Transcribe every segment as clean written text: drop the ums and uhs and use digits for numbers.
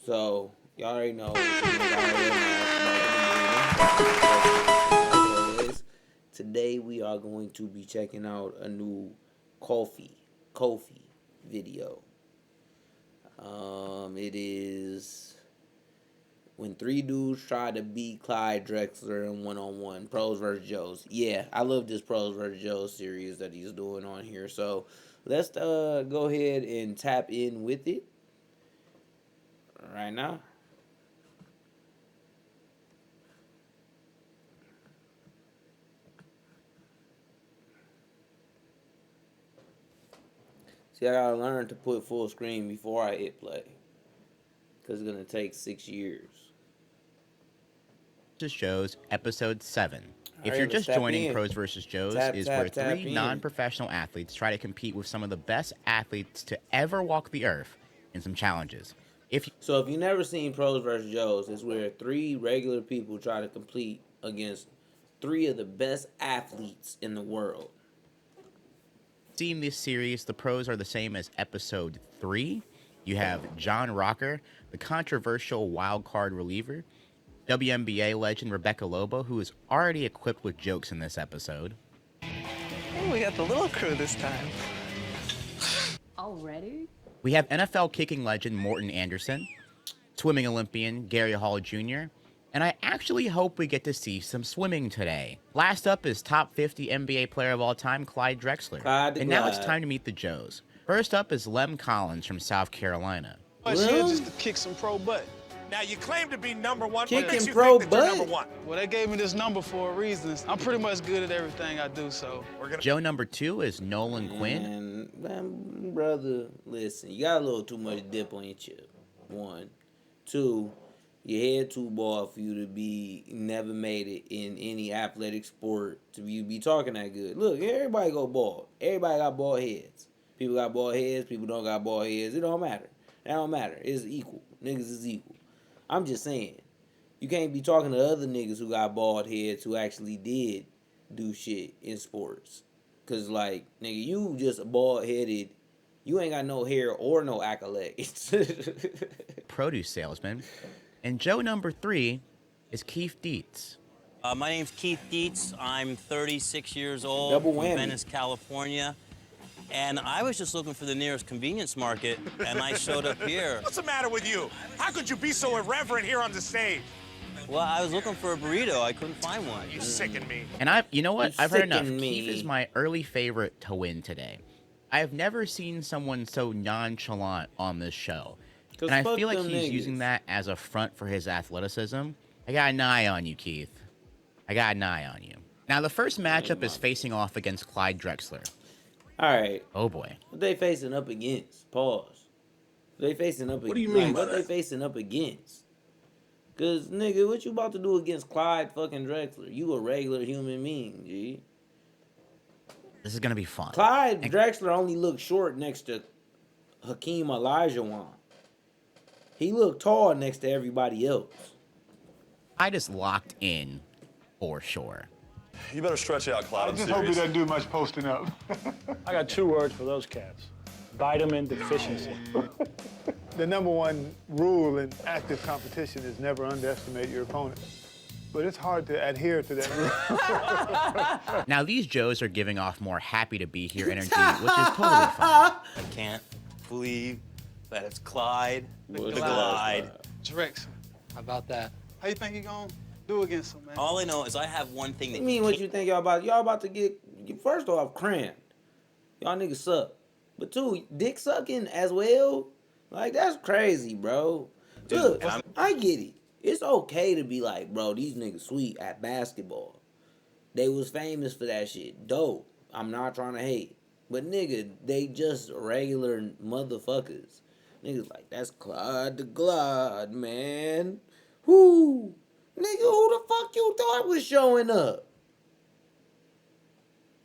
So y'all already know. As always, today we are going to be checking out a new Kofi video. It is when three dudes try to beat Clyde Drexler in one-on-one, pros versus Joes. Yeah, I love this pros versus Joes series that he's doing on here. So let's go ahead and tap in with it right now. See, I gotta learn to put full screen before I hit play, because it's gonna take 6 years. Joes, episode 7. If Alright, you're let's just tap joining in. Pros vs. Joes, is Tap where three in. non-professional athletes try to compete with some of the best athletes to ever walk the earth in some challenges. So if you've never seen Pros vs. Joes, it's where three regular people try to compete against three of the best athletes in the world. Seeing this series, the pros are the same as episode 3. You have John Rocker, the controversial wild card reliever, WNBA legend Rebecca Lobo, who is already equipped with jokes in this episode. Oh, we got the little crew this time. Already? We have NFL kicking legend Morton Anderson, swimming Olympian Gary Hall Jr., and I actually hope we get to see some swimming today. Last up is top 50 NBA player of all time, Clyde Drexler. And now it's time to meet the Joes. First up is Lem Collins from South Carolina. I'm here just to kick some pro butt. Now, you claim to be number one. Kicking what makes you pro think that you're butt? number one? Well, they gave me this number for a reason. I'm pretty much good at everything I do, so. Joe number 2 is Nolan Quinn. Man, brother, listen, you got a little too much dip on your chip. 1. 2, your head too bald for you to be never made it in any athletic sport to be talking that good. Look, everybody go bald. Everybody got bald heads. People got bald heads. People don't got bald heads. It don't matter. That don't matter. It's equal. Niggas is equal. I'm just saying, you can't be talking to other niggas who got bald heads who actually did do shit in sports. Cause like, nigga, you just bald headed. You ain't got no hair or no accolades. Produce salesman. And Joe number 3 is Keith Dietz. My name's Keith Dietz. I'm 36 years old. Double from whammy. Venice, California. And I was just looking for the nearest convenience market, and I showed up here. What's the matter with you? How could you be so irreverent here on the stage? Well, I was looking for a burrito. I couldn't find one. You sicken me. And you know what? I've heard enough. sicken me. Keith is my early favorite to win today. I have never seen someone so nonchalant on this show. And I feel like he's using that as a front for his athleticism. I got an eye on you, Keith. I got an eye on you. Now, the first matchup is facing off against Clyde Drexler. All right. Oh, boy. What they facing up against? Pause. They facing up. What do you mean by What they that? facing up against? Cause nigga, what you about to do against Clyde fucking Drexler? You a regular human being, G. This is going to be fun. Clyde Drexler only looked short next to Hakeem Olajuwon. He looked tall next to everybody else. Clyde is locked in for sure. You better stretch out, Clyde. I just hope he doesn't do much posting up. I got 2 words for those cats. Vitamin deficiency. The number one rule in active competition is never underestimate your opponent. But it's hard to adhere to that rule. Now, these Joes are giving off more happy to be here energy, which is totally fine. I can't believe that it's Clyde. The What's Glide. Drex, How about that? how you think you gonna do against him, man? All I know is I have one thing that I mean, what you think y'all about? Y'all about to get, first off, crammed. Y'all niggas suck. But 2, dick sucking as well? Like, that's crazy, bro. Look, I get it. It's okay to be like, bro, these niggas sweet at basketball. They was famous for that shit. Dope. I'm not trying to hate. But nigga, they just regular motherfuckers. Niggas like, that's Clyde the Glide, man. Whoo. Nigga, who the fuck you thought was showing up?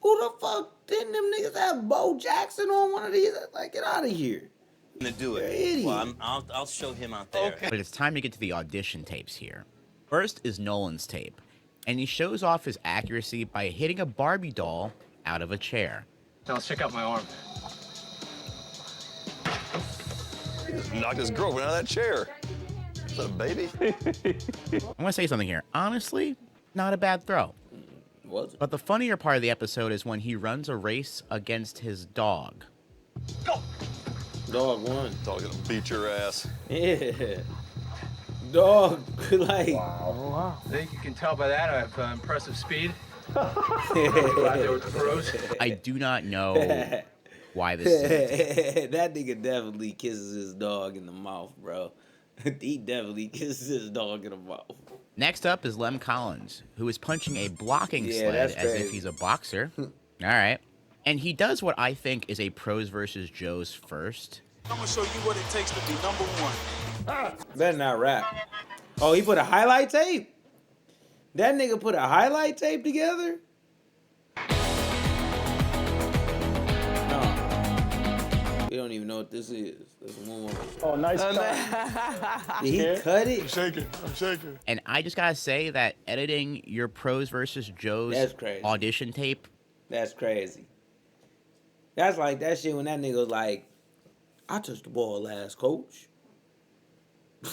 Who the fuck didn't them niggas have Bo Jackson on one of these? Like, get out of here. to do You're an it. idiot. Well, I'll show him out there. But it's time to get to the audition tapes here. First is Nolan's tape, and he shows off his accuracy by hitting a Barbie doll out of a chair. Now let's check out my arm. Knocked his girlfriend out of that chair. that a baby? I'm gonna say something here. Honestly, not a bad throw. Was it? But the funnier part of the episode is when he runs a race against his dog. Go! Dog won. Dog gonna beat your ass. Yeah. Dog, like. I think you can tell by that I have impressive speed. I do not know why this is. That nigga definitely kisses his dog in the mouth, bro. He definitely kisses his dog in the mouth. Next up is Lem Collins, who is punching a blocking Yeah, sled that's as crazy. if he's a boxer. All right. And he does what I think is a pros versus Joes first. I'm gonna show you what it takes to be number one. Better not rap. Oh, he put a highlight tape? That nigga put a highlight tape together? No. We don't even know what this is. Let's move on. Oh, nice cut. Did he cut it? I'm shaking. And I just gotta say that editing your pros versus Joes That's crazy. audition tape, That's crazy. That's like that shit when that nigga was like, I touched the ball last, coach.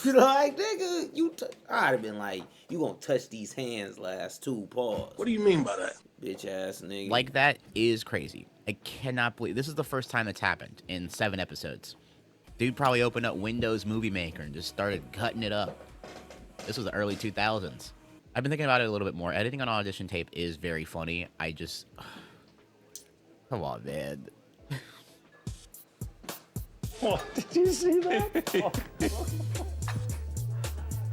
Like, nigga, I'd have been like, you gonna touch these hands last too, pause. What do you mean by that? Bitch ass nigga. like that is crazy. I cannot believe this is the first time it's happened in 7 episodes. Dude probably opened up Windows Movie Maker and just started cutting it up. This was the early 2000s. I've been thinking about it a little bit more. Editing on audition tape is very funny. I just... Come on, man. Oh, did you see that?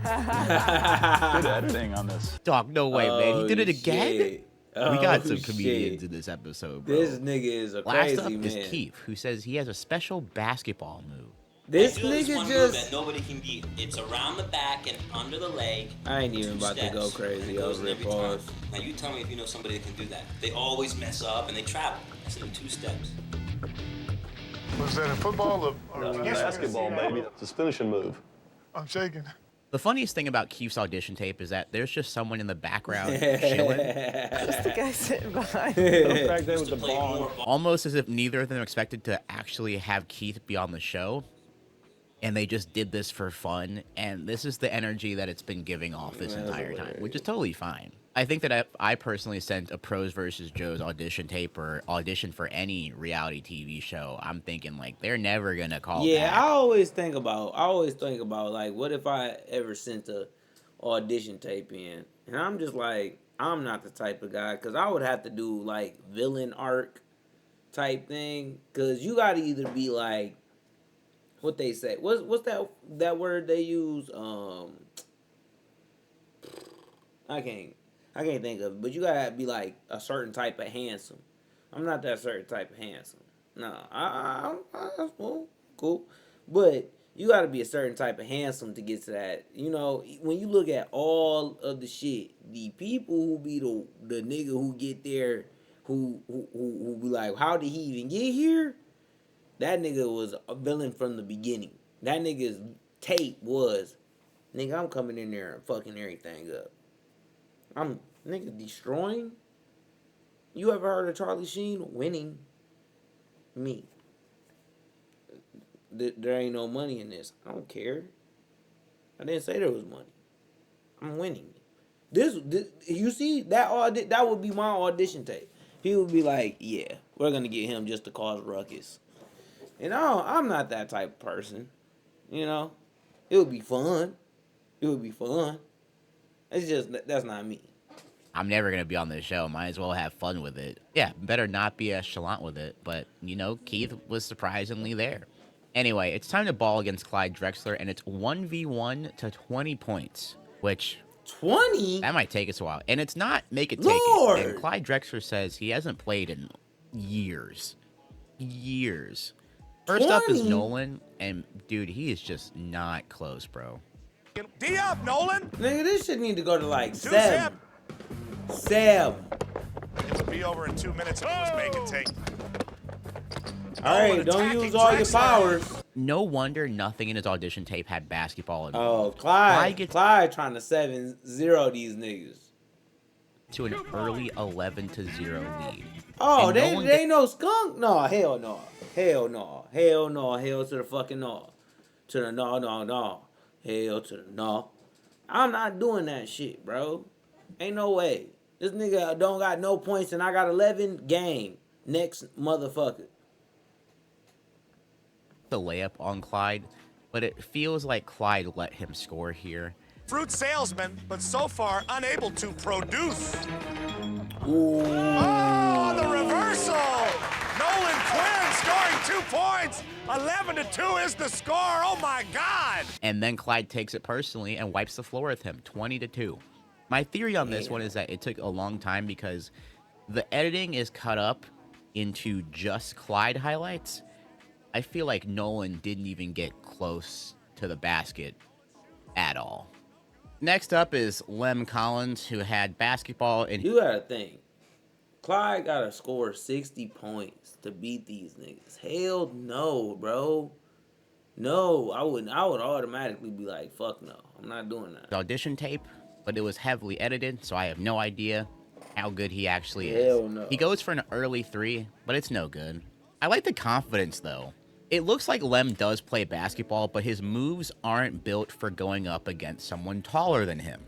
Good editing on this. Dog, no way, man. He did it again? Shit. We got Oh, some comedians shit. in this episode, bro. This nigga is a Last crazy up man. is Keith, who says he has a special basketball move. This I do this nigga one move that just... nobody can beat. It's around the back and under the leg. I ain't even 2 about to go steps, crazy and it goes over in it, every time. pause. Now you tell me if you know somebody that can do that. They always mess up and they travel. That's in 2 steps. Was that in football or Basketball, baby. It's his finishing move. I'm shaking. The funniest thing about Keith's audition tape is that there's just someone in the background chilling, Just the guy sitting behind. Those back there Just with to the play ball. more ball. almost as if neither of them expected to actually have Keith be on the show. And they just did this for fun, and this is the energy that it's been giving off this That's entire time, hilarious. which is totally fine. I think that I personally sent a pros versus Joe's audition tape or audition for any reality TV show. I'm thinking like they're never gonna call Yeah, back. I always think about like, what if I ever sent a audition tape in, and I'm just like, I'm not the type of guy, because I would have to do like villain arc type thing, because you got to either be like, what they say, what's that word they use? I can't think of it, but you gotta be like a certain type of handsome. I'm not that certain type of handsome. No, that's cool. But you gotta be a certain type of handsome to get to that. You know, when you look at all of the shit, the people who be the nigga who get there, who be like, how did he even get here? That nigga was a villain from the beginning. That nigga's tape was, nigga, I'm coming in there and fucking everything up. I'm, nigga, destroying? You ever heard of Charlie Sheen? Winning. Me. There ain't no money in this. I don't care. I didn't say there was money. I'm winning. This you see, that would be my audition tape. He would be like, yeah, we're going to get him just to cause ruckus. And I'm not that type of person. You know? It would be fun. It would be fun. It's just, that's not me. I'm never gonna be on this show. Might as well have fun with it. Yeah, better not be as chalant with it. But you know, Keith was surprisingly there. Anyway, it's time to ball against Clyde Drexler, and it's 1v1 to 20 points, which 20? that might take us a while. And it's not make it take Lord! it. And Clyde Drexler says he hasn't played in years. First up is 20? Nolan, and dude, he is just not close, bro. D up, Nolan. Nigga, this shit need to go to like 2 7. 7. It would be over in 2 minutes if it was make and take. Alright, don't attacking use all your Drexler. powers. No wonder nothing in his audition tape had basketball in it. Oh, Clyde gets- Clyde trying to 7-0 these niggas. To an early 11-0 lead. Oh, And they Nolan ain't no skunk? No, hell no. Hell no. Hell no. Hell to the fucking no. To the no. Hell to the no. I'm not doing that shit, bro. Ain't no way. This nigga don't got no points and I got 11. Game. Next motherfucker. The layup on Clyde, but it feels like Clyde let him score here. Fruit salesman, but so far unable to produce. Ooh. Oh, the reversal! Nolan Quinn scoring 2 points. 11-2 is the score. Oh my God! And then Clyde takes it personally and wipes the floor with him, 20-2. My theory on this one is that it took a long time because the editing is cut up into just Clyde highlights. I feel like Nolan didn't even get close to the basket at all. Next up is Lem Collins, who had basketball in... You gotta think. Clyde gotta score 60 points to beat these niggas. Hell no, bro. No, I would automatically be like, fuck no. I'm not doing that. Audition tape, but it was heavily edited, so I have no idea how good he actually is. Hell no. He goes for an early 3, but it's no good. I like the confidence, though. It looks like Lem does play basketball, but his moves aren't built for going up against someone taller than him.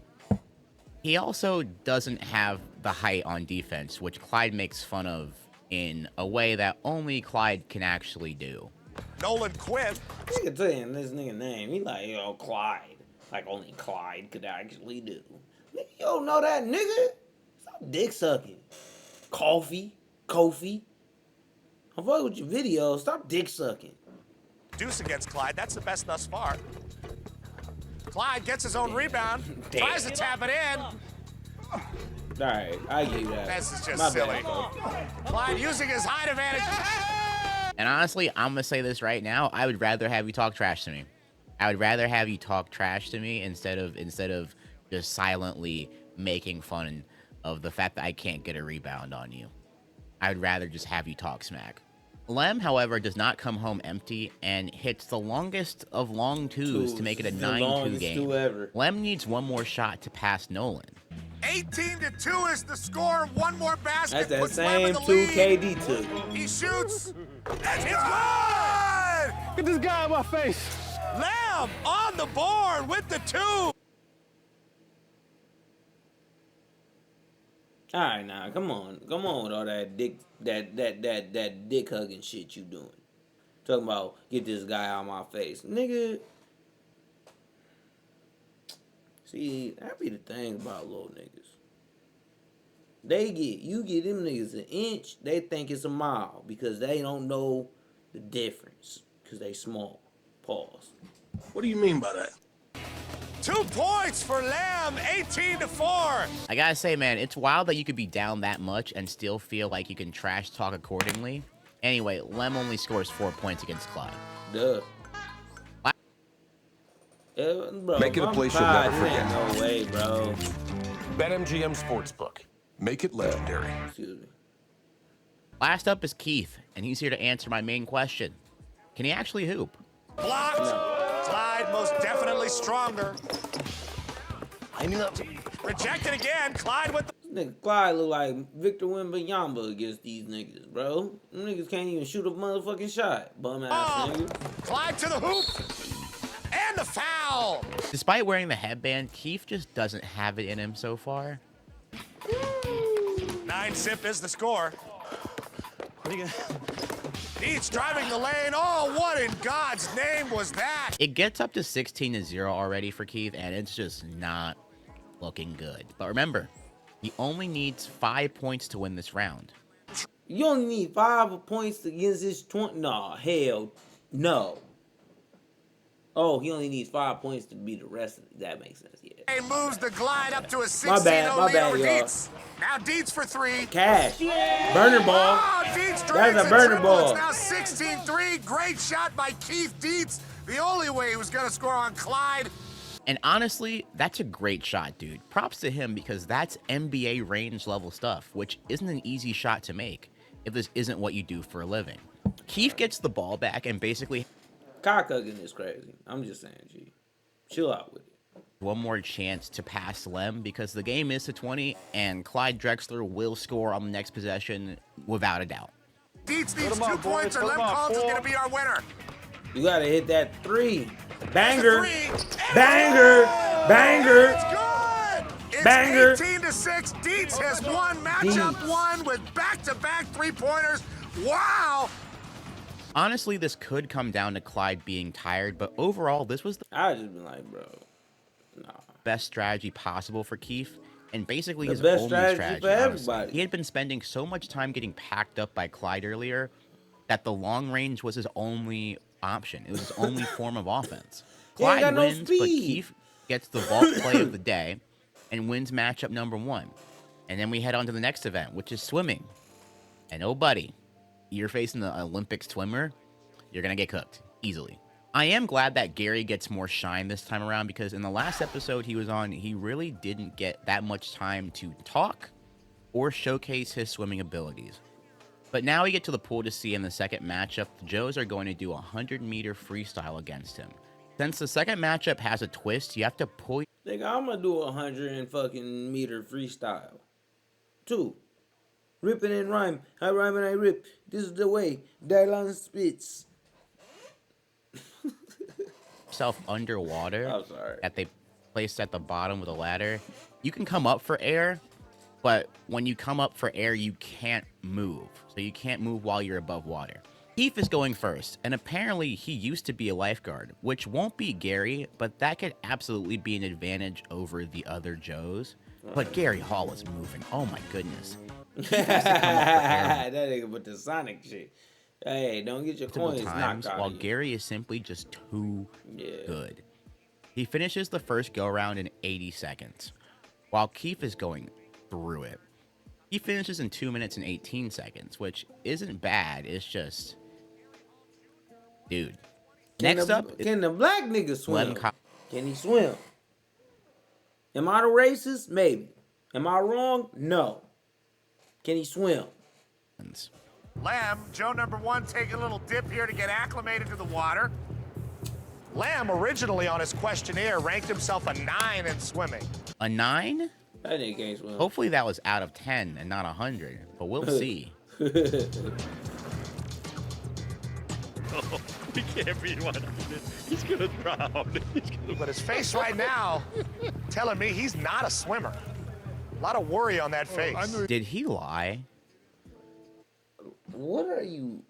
He also doesn't have the height on defense, which Clyde makes fun of in a way that only Clyde can actually do. Nolan Quinn. Nigga saying this nigga name. He like, yo, Clyde. Like only Clyde could actually do. Nigga, you don't know that nigga? Stop dick sucking. Kofi. I'm fucking with your videos. Stop dick sucking. Deuce against Clyde. That's the best thus far. Clyde gets his own rebound. Damn. Tries to tap it in. Alright, I give you that. This is just My silly. bad, Clyde using his height advantage. And honestly, I'm going to say this right now. I would rather have you talk trash to me. I would rather have you talk trash to me instead of just silently making fun of the fact that I can't get a rebound on you. I would rather just have you talk smack. Lem, however, does not come home empty and hits the longest of long twos to make it a 9-2 game. Ever. Lem needs one more shot to pass Nolan. 18-2 is the score. One more basket. That's that puts Lem in same the 2 lead. KD took. He shoots. It's good! Get this guy in my face. Lem on the board with the 2. All right, now come on with all that dick hugging shit you doing. Talking about get this guy out of my face, nigga. See, that be the thing about little niggas. You get them niggas an inch, they think it's a mile because they don't know the difference because they small. Pause. What do you mean by that? 2 points for Lem, 18-4. I gotta say, man, it's wild that you could be down that much and still feel like you can trash talk accordingly. Anyway, Lem only scores 4 points against Clyde. Duh. Bro, Make it a place you'll never forget. No way, bro. BetMGM Sportsbook. Make it legendary. Excuse me. Last up is Keith, and he's here to answer my main question. Can he actually hoop? Blocked. No. Clyde most definitely stronger. Rejected again. Clyde with the... Nigga, Clyde look like Victor Wembanyama against these niggas, bro. Them niggas can't even shoot a motherfucking shot. Bum ass nigga. Clyde to the hoop. And the foul. Despite wearing the headband, Keith just doesn't have it in him so far. 9-zip is the score. He's driving the lane. Oh, what in God's name was that? It gets up to 16-0 already for Keith, and it's just not looking good. But remember, he only needs 5 points to win this round. You only need 5 points against this 20. Nah, hell no. Oh, he only needs 5 points to beat the rest of it. That makes sense, yeah. He moves the Glide up to a 16-0 My bad, over y'all. Dietz. Now Dietz for 3. Cash. Burner ball. Oh, Dietz That's a burner ball. It's now 16-3. Great shot by Keith Dietz. The only way he was going to score on Clyde. And honestly, that's a great shot, dude. Props to him because that's NBA range level stuff, which isn't an easy shot to make if this isn't what you do for a living. Keith gets the ball back and basically... Cock-hugging is crazy. I'm just saying, G. Chill out with it. One more chance to pass Lem because the game is to 20 and Clyde Drexler will score on the next possession without a doubt. Dietz needs 2 points or Lem Collins is going to be our winner. You got to hit that 3. Banger. Banger. Banger. It's good. It's Banger. 18-6. Dietz has won matchup one with back-to-back three-pointers. Wow. Honestly, this could come down to Clyde being tired, but overall, this was the I just been like, bro, nah. best strategy possible for Keith, and basically The his best only strategy for honestly. everybody. He had been spending so much time getting packed up by Clyde earlier that the long range was his only option. It was his only form of offense. He ain't got Clyde no wins, but speed. Keith gets the vault play of the day and wins matchup number 1. And then we head on to the next event, which is swimming. And oh, buddy, you're facing the Olympic swimmer, you're going to get cooked easily. I am glad that Gary gets more shine this time around because in the last episode he was on, he really didn't get that much time to talk or showcase his swimming abilities. But now we get to the pool to see in the second matchup, the Joes are going to do a 100-meter freestyle against him. Since the second matchup has a twist, you have to pull... Nigga, I'm gonna do a 100-meter freestyle. 2. Ripping and rhyme. I rhyme and I rip. This is the way. Dylan spits. Yourself underwater. I'm sorry. That they placed at the bottom with a ladder. You can come up for air, but when you come up for air, you can't move. So you can't move while you're above water. Keith is going first, and apparently he used to be a lifeguard, which won't be Gary, but that could absolutely be an advantage over the other Joes. But Gary Hall is moving. Oh my goodness. That nigga with the Sonic shit. Hey, don't get your coins knocked out. While Gary is simply just too good. He finishes the first go-round in 80 seconds, while Keith is going through it. He finishes in 2 minutes and 18 seconds, which isn't bad. It's just... Dude. Next up... Can the black nigga swim? Can he swim? Am I the racist? Maybe. Am I wrong? No. Can he swim? Lamb, Joe number 1, taking a little dip here to get acclimated to the water. Lamb, originally on his questionnaire, ranked himself a 9 in swimming. A 9? That nigga can't swim. Hopefully that was out of 10 and not 100, but we'll see. Oh, he can't be 100. He's gonna drown. But his face right now telling me he's not a swimmer. A lot of worry on that face. Did he lie? What are you?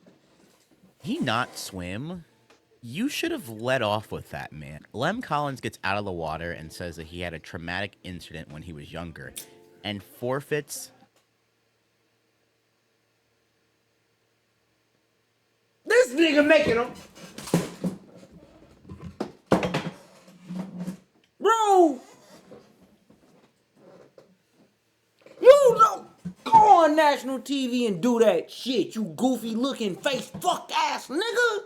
He not swim? You should have let off with that, man. Lem Collins gets out of the water and says that he had a traumatic incident when he was younger and forfeits. This nigga making them. Bro. You don't go on national TV and do that shit, you goofy looking face fuck ass nigga.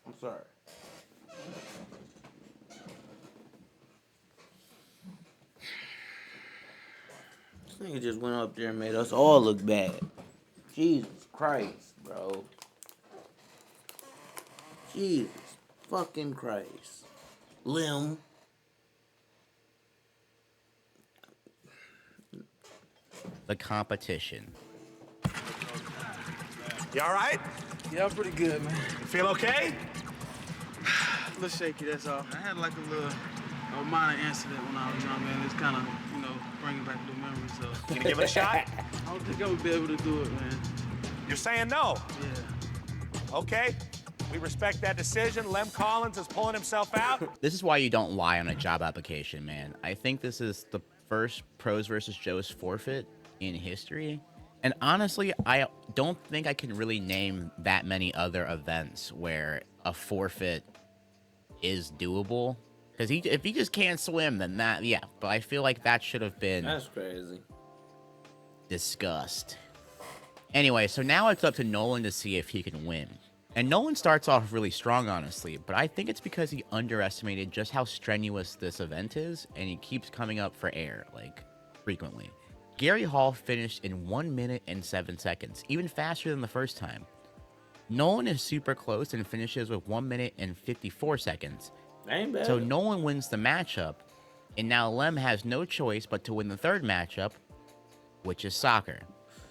I'm sorry. This nigga just went up there and made us all look bad. Jesus Christ, bro. Jesus fucking Christ. Lim. The competition. You all right? Yeah, I'm pretty good, man. You feel okay? A little shaky, that's all. I had like a minor incident when I was young, man. It's kind of, bringing back the memories. So. You gonna give it a shot? I don't think I'm gonna be able to do it, man. You're saying no? Yeah. Okay. We respect that decision. Lem Collins is pulling himself out. This is why you don't lie on a job application, man. I think this is the first Pros versus Joes forfeit in history. And honestly, I don't think I can really name that many other events where a forfeit is doable. Because if he just can't swim, then that, yeah. But I feel like that should have been... That's crazy. Discussed. Anyway, so now it's up to Nolan to see if he can win. And Nolan starts off really strong, honestly. But I think it's because he underestimated just how strenuous this event is. And he keeps coming up for air, like, frequently. Gary Hall finished in 1 minute and 7 seconds, even faster than the first time. Nolan is super close and finishes with 1 minute and 54 seconds. Ain't bad. So Nolan wins the matchup, And now Lem has no choice but to win the third matchup, which is soccer.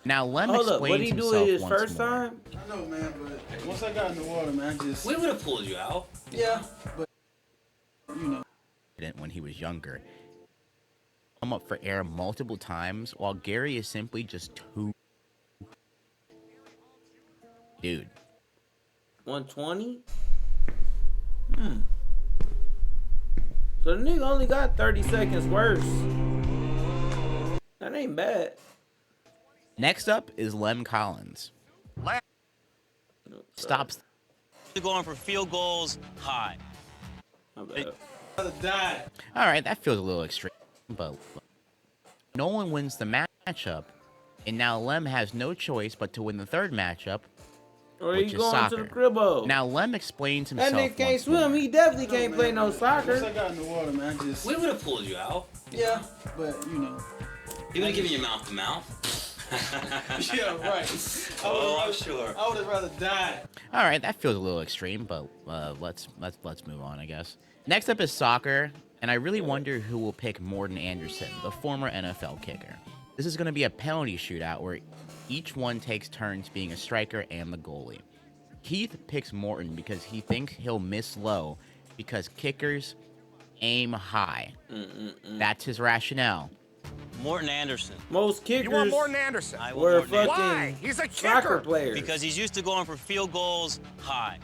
Now Lem Hold up, explains what did he do himself his once first more. time? I know, man, but once I got in the water, man, We would have pulled you out. yeah, but you know. When he was younger, come up for air multiple times, while Gary is simply just too. Dude. 120? So the nigga only got 30 seconds worse. That ain't bad. Next up is Lem Collins. Stops. They're going for field goals high. My bad. All right, that feels a little extreme, but Nolan wins the matchup, and now Lem has no choice but to win the third matchup, Or which he is going soccer. to the cribbo. Now Lem explains That himself. nigga can't once swim. more. He definitely can't play no Once I soccer. got in the water, man, We would have pulled you out. yeah, but you know. You would have given you mouth to mouth. Yeah, right. Oh, I'm sure. I would have rather died. All right, that feels a little extreme, but let's move on, I guess. Next up is soccer, and I really wonder who will pick Morten Andersen, the former NFL kicker. This is going to be a penalty shootout where each one takes turns being a striker and the goalie. Keith picks Morten because he thinks he'll miss low because kickers aim high. That's his rationale. Morten Andersen. Most kickers You want Morten Andersen? I want were Morten Andersen. Why? fucking He's a soccer kicker. players. Because he's used to going for field goals high.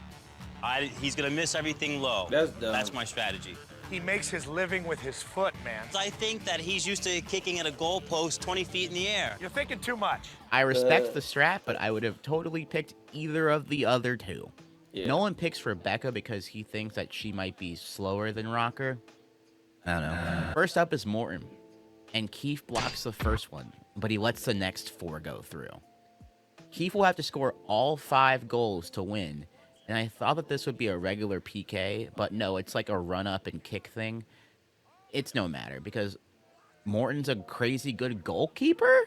He's going to miss everything low. That's dumb. That's my strategy. He makes his living with his foot, man. I think that he's used to kicking at a goalpost 20 feet in the air. You're thinking too much. I respect the strat, but I would have totally picked either of the other two. Yeah. Nolan picks Rebecca because he thinks that she might be slower than Rocker. I don't know. First up is Morten, and Keith blocks the first one, but he lets the next 4 go through. Keith will have to score all 5 goals to win, and I thought that this would be a regular PK, but no, it's like a run-up and kick thing. It's no matter, because Morton's a crazy good goalkeeper,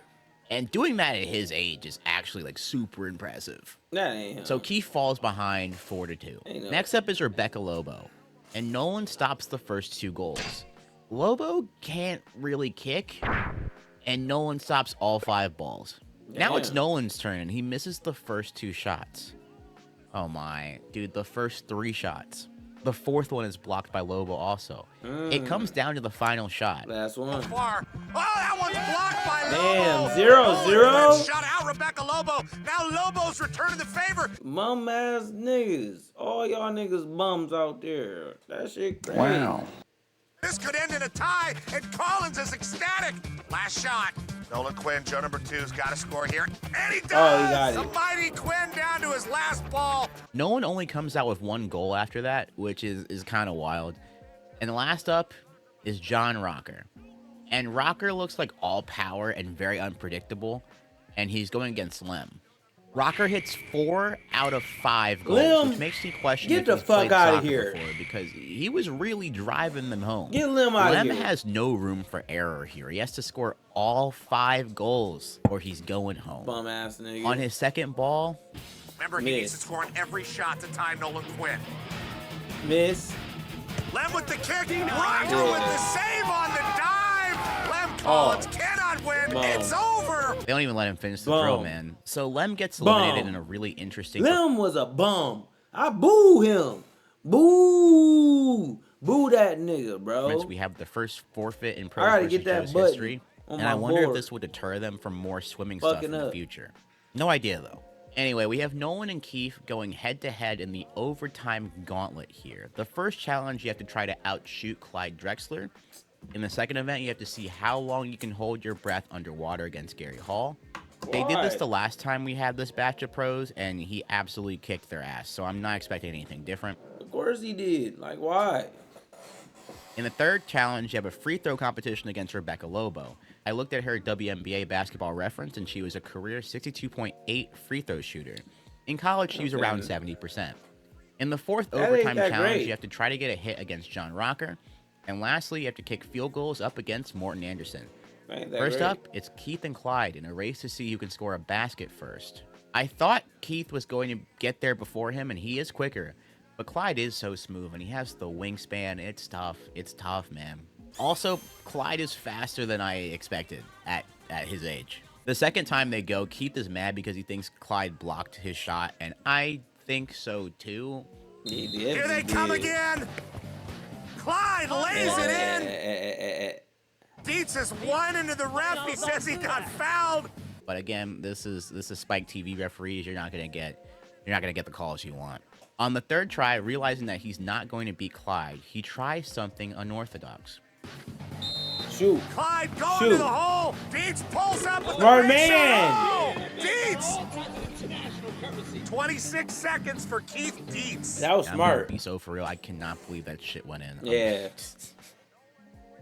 and doing that at his age is actually, like, super impressive. That ain't him. So Keith falls behind 4-2. Ain't no- Next up is Rebecca Lobo, and Nolan stops the first 2 goals. Lobo can't really kick, and Nolan stops all 5 balls. Now it's Damn. Nolan's turn, and he misses the first 2 shots. Oh my, dude, the first 3 shots. The 4th one is blocked by Lobo also. It comes down to the final shot. Last one. Far. Oh, that one's blocked by Damn, Lobo. 0-0. Shut out Rebecca Lobo. Now Lobo's returning the favor. Bum ass niggas. All y'all niggas bums out there. That shit crazy. This could end in a tie, and Collins is ecstatic. Last shot. Nolan Quinn, Joe number 2's got to score here. And he does! Oh, he got it. The mighty Quinn down to his last ball. Nolan only comes out with 1 goal after that, which is kind of wild. And the last up is John Rocker. And Rocker looks like all power and very unpredictable, and he's going against Lem. Rocker hits 4 out of 5 goals, Lem, which makes me question get if the he's fuck played outta soccer here. before, because he was really driving them home. Get Lem out of Lem here. has no room for error here. He has to score all 5 goals, or he's going home. Bum ass nigga. On his second ball, Remember, he needs to score on every shot to tie Nolan Quinn. Miss. Lem with the kick. Rocker with the save on the dive. Lem Collins cannot win. Bum. It's over. they don't even let him finish the Bum. throw, man. So Lem gets eliminated Bum. in a really interesting... Lem was a bum. I boo him. Boo. Boo that nigga, bro. We have the first forfeit in Pro I gotta versus get that Joe's button history, on and my I wonder if board. this would deter them from more swimming stuff Fucking in the up. future. No idea, though. Anyway, we have Nolan and Keith going head-to-head in the overtime gauntlet here. The first challenge, you have to try to outshoot Clyde Drexler. In the second event, you have to see how long you can hold your breath underwater against Gary Hall. They did this Why? the last time we had this batch of pros, and he absolutely kicked their ass, so I'm not expecting anything different. Of course he did. Like, why? In the third challenge, you have a free throw competition against Rebecca Lobo. I looked at her WNBA basketball reference, and she was a career 62.8 free throw shooter. In college, she was Okay. around 70%. In the fourth That ain't overtime that challenge, great. you have to try to get a hit against John Rocker. And lastly, you have to kick field goals up against Morten Andersen. Ain't that First great? up, it's Keith and Clyde in a race to see who can score a basket first. I thought Keith was going to get there before him, and he is quicker. But Clyde is so smooth, and he has the wingspan. It's tough. It's tough, man. Also, Clyde is faster than I expected at his age. The second time they go, Keith is mad because he thinks Clyde blocked his shot, and I think so too. Here they come again. Clyde lays it in. Dietz is whining to the ref. He says he got fouled. But again, this is Spike TV referees. You're not gonna get the calls you want. On the third try, realizing that he's not going to beat Clyde, he tries something unorthodox. Shoot. Clyde going to the hole. Dietz pulls up with Smart the big man. shot. Oh, Dietz. 26 seconds for Keith Dietz. That was smart. Be so for real. I cannot believe that shit went in. Yeah.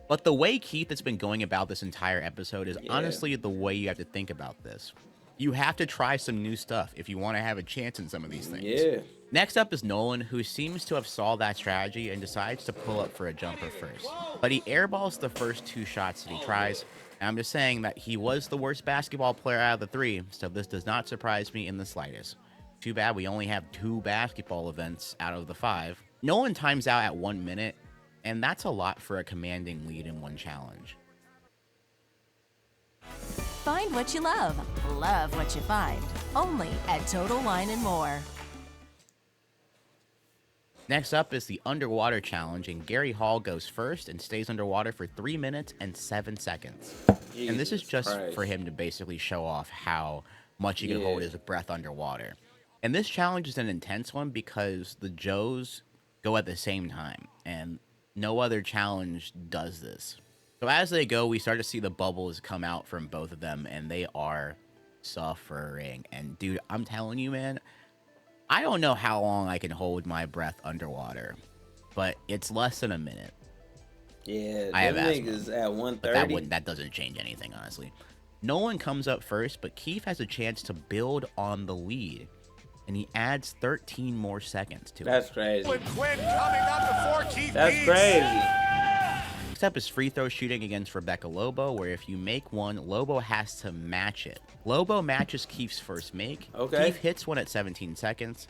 But the way Keith has been going about this entire episode is honestly the way you have to think about this. You have to try some new stuff if you want to have a chance in some of these things. Yeah. Next up is Nolan, who seems to have saw that strategy and decides to pull up for a jumper first. But he airballs the first 2 shots that he tries. And I'm just saying that he was the worst basketball player out of the 3, so this does not surprise me in the slightest. Too bad we only have 2 basketball events out of the 5. Nolan times out at 1 minute, and that's a lot for a commanding lead in one challenge. Find what you love what you find. Only at Total Wine & More. Next up is the underwater challenge, and Gary Hall goes first and stays underwater for 3 minutes and 7 seconds. And this is just for him to basically show off how much he can hold his breath underwater. And this challenge is an intense one because the Joes go at the same time, and no other challenge does this. So as they go, we start to see the bubbles come out from both of them, and they are suffering. And dude, I'm telling you, man, I don't know how long I can hold my breath underwater, but it's less than a minute. Yeah, I have niggas at 130. But that doesn't change anything, honestly. Nolan comes up first, but Keith has a chance to build on the lead, and he adds 13 more seconds to it. That's crazy. Quinn coming up before Keith That's Dietz. crazy. Next up is free throw shooting against Rebecca Lobo, where if you make one, Lobo has to match it. Lobo matches Keith's first make. Okay. Keith hits one at 17 seconds,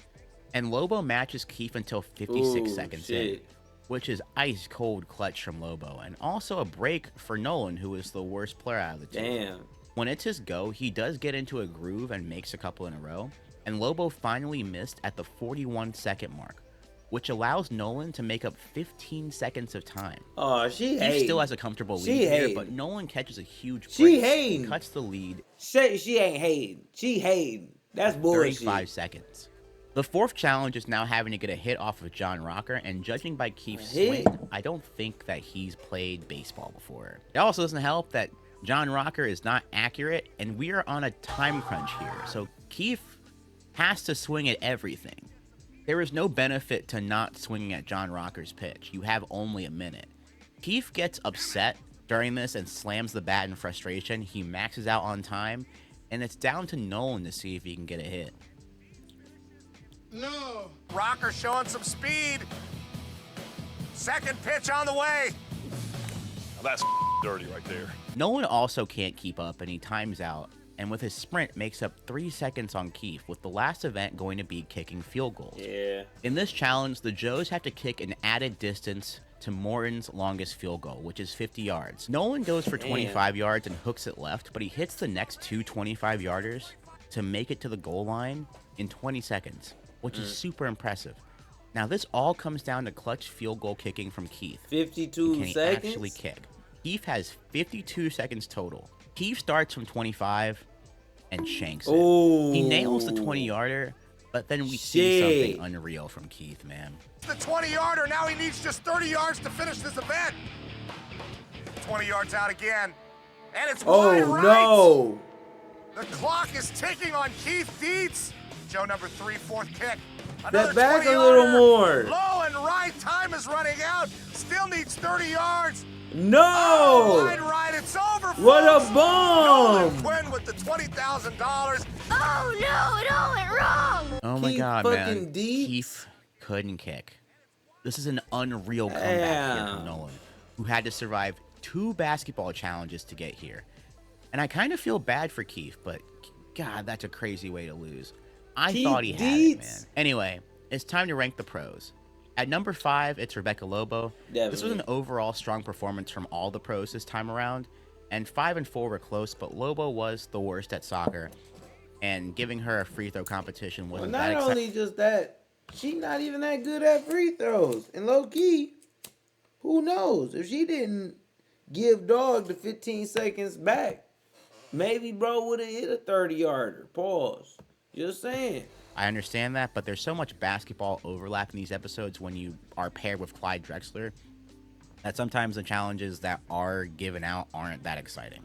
and Lobo matches Keith until 56 seconds in, which is ice cold clutch from Lobo, and also a break for Nolan, who is the worst player out of the two. Damn. When it's his go, he does get into a groove and makes a couple in a row, and Lobo finally missed at the 41-second mark, which allows Nolan to make up 15 seconds of time. Oh, she hating. He still has a comfortable lead here, but Nolan catches a huge break. She hating. Cuts the lead. She ain't hating. She hating. That's bullshit. 35 seconds. The fourth challenge is now having to get a hit off of John Rocker, and judging by Keith's swing, I don't think that he's played baseball before. It also doesn't help that John Rocker is not accurate, and we are on a time crunch here, so Keith has to swing at everything. There is no benefit to not swinging at John Rocker's pitch. You have only a minute. Keith gets upset during this and slams the bat in frustration. He maxes out on time, and it's down to Nolan to see if he can get a hit. No. Rocker showing some speed. Second pitch on the way. Now that's dirty right there. Nolan also can't keep up, and he times out, and with his sprint makes up 3 seconds on Keith, with the last event going to be kicking field goals. Yeah. In this challenge, the Joes have to kick an added distance to Morton's longest field goal, which is 50 yards. Nolan goes for 25 yards and hooks it left, but he hits the next 2 25-yarders to make it to the goal line in 20 seconds, which is super impressive. Now, this all comes down to clutch field goal kicking from Keith. 52 Can seconds? he actually kick? Keith has 52 seconds total. Keith starts from 25 and shanks it. Ooh. He nails the 20-yarder, but then we see something unreal from Keith, man. The 20-yarder, now he needs just 30 yards to finish this event. 20 yards out again, and it's wide right. No. The clock is ticking on Keith Dietz. Joe number 3, fourth kick. Step back a little more. Low and right, time is running out. Still needs 30 yards. No! Oh, wide right, it's over, folks. What a bomb! Nolan Quinn with the $20,000. Oh no, it all went wrong! Oh my Keith God, fucking man. Dietz? Keith couldn't kick. This is an unreal comeback here from Nolan, who had to survive 2 basketball challenges to get here. And I kind of feel bad for Keith, but God, that's a crazy way to lose. I thought he had it, man. Anyway, it's time to rank the pros. At number 5, it's Rebecca Lobo. Definitely. This was an overall strong performance from all the pros this time around, and 5 and 4 were close, but Lobo was the worst at soccer, and giving her a free throw competition wasn't that exciting. Not only just that, she's not even that good at free throws. And low key, who knows? If she didn't give Dog the 15 seconds back, maybe bro would have hit a 30-yarder. Pause. Just saying. I understand that, but there's so much basketball overlap in these episodes when you are paired with Clyde Drexler that sometimes the challenges that are given out aren't that exciting.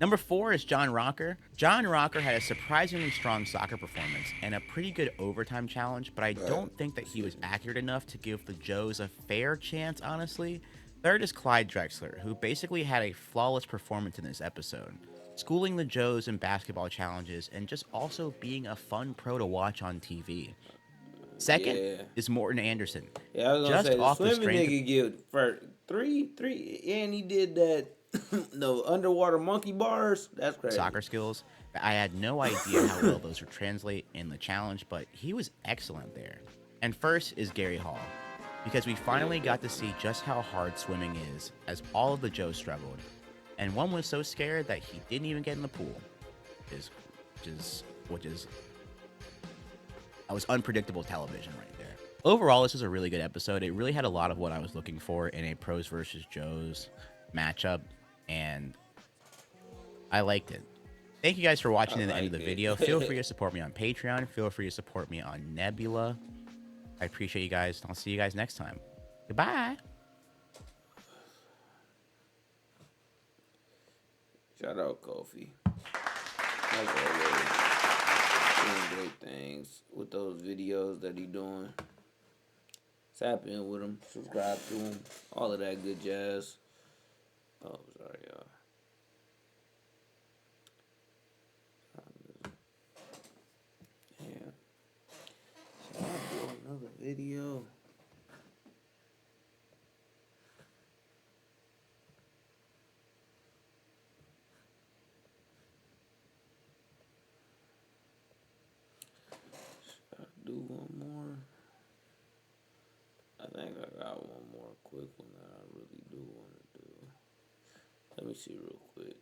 Number 4 is John Rocker. John Rocker had a surprisingly strong soccer performance and a pretty good overtime challenge, but I don't think that he was accurate enough to give the Joes a fair chance, honestly. Third is Clyde Drexler, who basically had a flawless performance in this episode, schooling the Joes in basketball challenges and just also being a fun pro to watch on TV. Second is Morton Anderson. Yeah, I was gonna say the swimming nigga give for three, and he did that. No underwater monkey bars. That's crazy. Soccer skills. I had no idea how well those would translate in the challenge, but he was excellent there. And first is Gary Hall, because we finally got to see just how hard swimming is, as all of the Joes struggled, and one was so scared that he didn't even get in the pool. That was unpredictable television right there. Overall, this was a really good episode. It really had a lot of what I was looking for in a pros versus Joes matchup, and I liked it. Thank you guys for watching to the end of the video. Feel free to support me on Patreon. Feel free to support me on Nebula. I appreciate you guys. I'll see you guys next time. Goodbye. Shout out Kofi. Like always, doing great things with those videos that he doing. Tap in with him, subscribe to him, all of that good jazz. Oh, sorry, y'all. Yeah. Should I do another video? Should I do one more? I think I got one more quick one that I really do want to do. Let me see real quick.